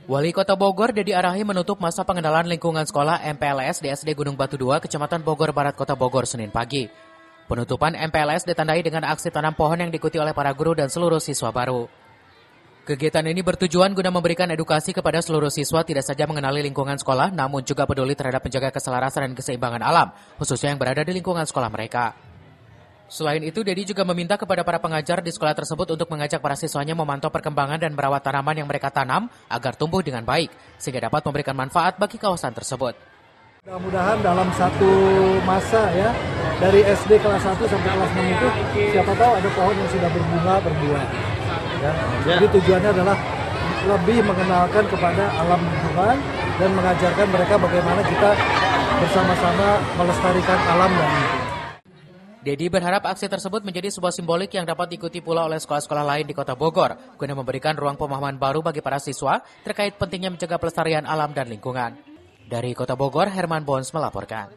Wali Kota Bogor, Dedi Arahi, menutup masa pengenalan lingkungan sekolah MPLS di SD Gunung Batu 2, Kecamatan Bogor Barat, Kota Bogor, Senin pagi. Penutupan MPLS ditandai dengan aksi tanam pohon yang diikuti oleh para guru dan seluruh siswa baru. Kegiatan ini bertujuan guna memberikan edukasi kepada seluruh siswa tidak saja mengenali lingkungan sekolah, namun juga peduli terhadap menjaga keselarasan dan keseimbangan alam, khususnya yang berada di lingkungan sekolah mereka. Selain itu, Dedi juga meminta kepada para pengajar di sekolah tersebut untuk mengajak para siswanya memantau perkembangan dan merawat tanaman yang mereka tanam agar tumbuh dengan baik, sehingga dapat memberikan manfaat bagi kawasan tersebut. Mudah-mudahan dalam satu masa ya, dari SD kelas 1 sampai kelas 6 itu, siapa tahu ada pohon yang sudah berbunga, berbuah. Ya. Jadi tujuannya adalah lebih mengenalkan kepada alam lingkungan dan mengajarkan mereka bagaimana kita bersama-sama melestarikan alam dan lingkungan. Dedi berharap aksi tersebut menjadi sebuah simbolik yang dapat diikuti pula oleh sekolah-sekolah lain di Kota Bogor, guna memberikan ruang pemahaman baru bagi para siswa terkait pentingnya menjaga pelestarian alam dan lingkungan. Dari Kota Bogor, Herman Bons melaporkan.